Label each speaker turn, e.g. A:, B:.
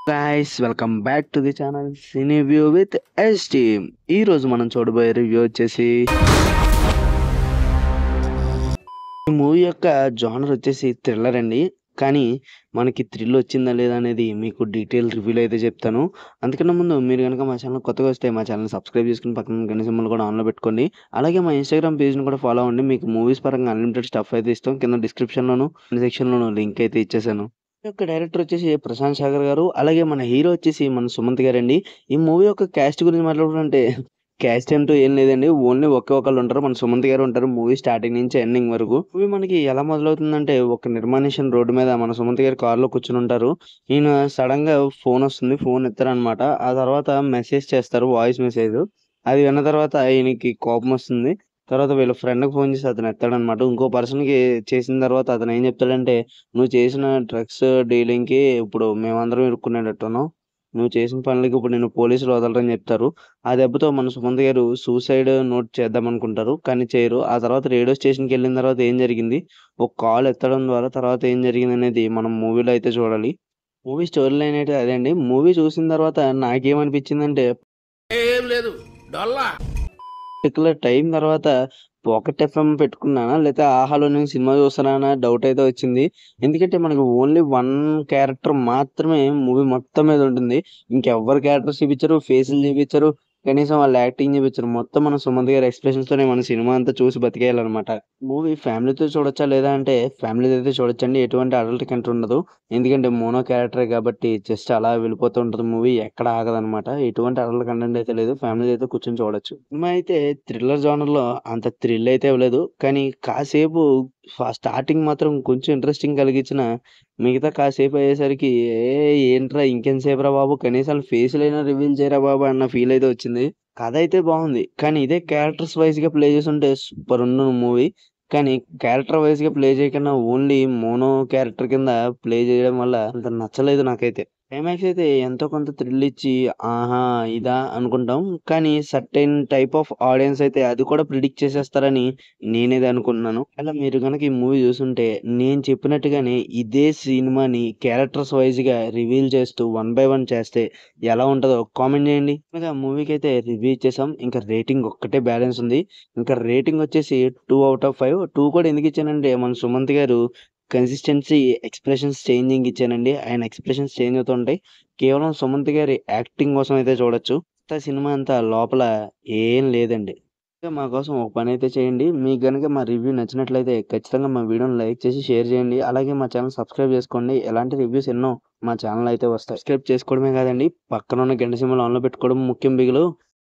A: Guys welcome back to the channel cine view with ST. ఈ రోజు మనం చూడబోయే రివ్యూ వచ్చేసి ఈ మూవీ యొక్క జానర్ వచ్చేసి థ్రిల్లర్ అండి. కానీ మనకి థ్రిల్ వచ్చిందా లేదా అనేది మీకు డీటెయిల్ రివ్యూలో అయితే చెప్తాను. అందుకన్నా ముందు మీరు కనుక మా ఛానల్ కొత్తగా వస్తే మా ఛానల్ సబ్స్క్రైబ్ చేసుకుని పక్కన గంట సింబల్ కూడా ఆన్లో పెట్టుకోండి. అలాగే మా ఇన్స్టాగ్రామ్ పేజ్ని కూడా ఫాలో అవ్వండి. మీకు మూవీస్ పరంగా అన్లిమిటెడ్ స్టఫ్ అయితే ఇస్తాం. కింద డిస్క్రిప్షన్లోను సెక్షన్లోను లింక్ అయితే ఇచ్చేసాను. ఈ యొక్క డైరెక్టర్ వచ్చేసి ప్రశాంత్ సాగర్ గారు. అలాగే మన హీరో వచ్చేసి మన సుమంత్ గారండి. ఈ మూవీ యొక్క క్యాస్ట్ గురించి మాట్లాడుకుంటే క్యాస్ట్ అంటూ ఏం లేదండి. ఓన్లీ ఒకే ఒకళ్ళు ఉంటారు. మన సుమంత్ గారు ఉంటారు మూవీ స్టార్టింగ్ నుంచి ఎండింగ్ వరకు. మూవీ మనకి ఎలా మొదలవుతుందంటే ఒక నిర్మానుష్యం రోడ్డు మీద మన సుమంత్ గారు కారులో కూర్చుని ఉంటారు. ఈయన సడన్ గా ఫోన్ వస్తుంది. ఫోన్ ఎత్తారనమాట. ఆ తర్వాత మెసేజ్ చేస్తారు, వాయిస్ మెసేజ్. అది విన్న తర్వాత ఈయనకి కోపం వస్తుంది. తర్వాత వీళ్ళ ఫ్రెండ్కి ఫోన్ చేసి అతను ఎత్తాడనమాట. ఇంకో పర్సన్కి చేసిన తర్వాత అతను ఏం చెప్తాడంటే, నువ్వు చేసిన డ్రగ్స్ డీలింగ్కి ఇప్పుడు మేమందరం ఇరుక్కునేటట్టున్నాం. నువ్వు చేసిన పనులకి ఇప్పుడు నేను పోలీసులు వదలరని చెప్తారు. ఆ దెబ్బతో మన సుమంత్ గారు సూసైడ్ నోట్ చేద్దాం అనుకుంటారు. కానీ చేయరు. ఆ తర్వాత రేడియో స్టేషన్కి వెళ్ళిన తర్వాత ఏం జరిగింది, ఒక కాల్ ఎత్తడం ద్వారా తర్వాత ఏం జరిగింది అనేది మనం మూవీలో అయితే చూడాలి. మూవీ స్టోరీ లైన్ అయితే అదే అండి. మూవీ చూసిన తర్వాత నాకేమనిపించిందంటే
B: ఏం లేదు డొల్లా
A: పర్టిక్యులర్ టైం తర్వాత పాకెట్ ఎఫ్ఎం పెట్టుకున్నానా లేకపోతే ఆహాలో నేను సినిమా చూస్తున్నానా డౌట్ అయితే వచ్చింది. ఎందుకంటే మనకి ఓన్లీ వన్ క్యారెక్టర్ మాత్రమే మూవీ మొత్తం మీద ఉంటుంది. ఇంకెవ్వరు క్యారెక్టర్స్ చూపించరు, ఫేసులు చూపించరు, కనీసం వాళ్ళ యాక్టింగ్ చూపించరు. మొత్తం మన సుమంత్ గారి ఎక్స్ప్రెషన్స్ తోనే మన సినిమా అంతా చూసి బతికేయాలన్నమాట. మూవీ ఫ్యామిలీతో చూడొచ్చా లేదా అంటే ఫ్యామిలీతో అయితే చూడొచ్చండి. ఎటువంటి అడల్ట్ కంటెంట్ ఉండదు. ఎందుకంటే మోనో క్యారెక్టర్ కాబట్టి జస్ట్ అలా వెళ్ళిపోతూ ఉంటుంది మూవీ. ఎక్కడ ఆగదనమాట. ఎటువంటి అడల్ట్ కంటెంట్ అయితే లేదు. ఫ్యామిలీ అయితే కూర్చొని చూడొచ్చు. సినిమా అయితే థ్రిల్లర్ జానర్ లో అంత థ్రిల్ అయితే ఇవ్వలేదు. కానీ కాసేపు స్టార్టింగ్ మాత్రం కొంచెం ఇంట్రెస్టింగ్ కలిగించిన, మిగతా కాసేపు అయ్యేసరికి ఏంట్రా ఇంకెంతసేపురా బాబు, కనీసం ఫేసులైనా రివీల్ చేయరా బాబు అన్న ఫీల్ అయితే వచ్చింది. కథ అయితే బాగుంది. కానీ ఇదే క్యారెక్టర్స్ వైజ్ గా ప్లే చేసి ఉంటే సూపర్ ఉండు మూవీ. కానీ క్యారెక్టర్ వైజ్ గా ప్లే చేయకుండా ఓన్లీ మోనో క్యారెక్టర్ కింద ప్లే చేయడం వల్ల అంత నచ్చలేదు నాకైతే. క్లైమాక్స్ అయితే ఎంతో కొంత థ్రిల్ ఇచ్చి ఆహా ఇదా అనుకుంటాం. కానీ సర్టెన్ టైప్ ఆఫ్ ఆడియన్స్ అయితే అది కూడా ప్రిడిక్ట్ చేసేస్తారని నేనేది అనుకుంటున్నాను. అలా మీరు గనక ఈ మూవీ చూసుంటే నేను చెప్పినట్టుగానే ఇదే సినిమాని క్యారెక్టర్స్ వైజ్ గా రివీల్ చేస్తూ వన్ బై వన్ చేస్తే ఎలా ఉంటుందో కామెంట్ చేయండి. ఇంకా మూవీకి అయితే రివ్యూ ఇచ్చేసాం. ఇంకా రేటింగ్ ఒక్కటే బ్యాలెన్స్ ఉంది. ఇంకా రేటింగ్ వచ్చేసి 2/5. 2 కూడా ఎందుకు ఇచ్చానంటే మన సుమంత్ గారు కన్సిస్టెన్సీ ఎక్స్ప్రెషన్స్ చేంజింగ్ ఇచ్చానండి. ఆయన ఎక్స్ప్రెషన్స్ చేంజ్ అవుతుంటాయి. కేవలం సుమంత్ గారి యాక్టింగ్ కోసం అయితే చూడొచ్చు. మిగతా సినిమా అంతా లోపల ఏం లేదండి. ఇంకా మా కోసం ఒక పని అయితే చేయండి. మీకు గనుక మా రివ్యూ నచ్చినట్లయితే ఖచ్చితంగా మా వీడియోని లైక్ చేసి షేర్ చేయండి. అలాగే మా ఛానల్ సబ్స్క్రైబ్ చేసుకోండి. ఎలాంటి రివ్యూస్ ఎన్నో మా ఛానల్ అయితే వస్తాయి. సబ్స్క్రైబ్ చేసుకోవడమే కాదండి, పక్కన ఉన్న గంట సింబల్ ఆన్లో పెట్టుకోవడం ముఖ్యం బిగులు.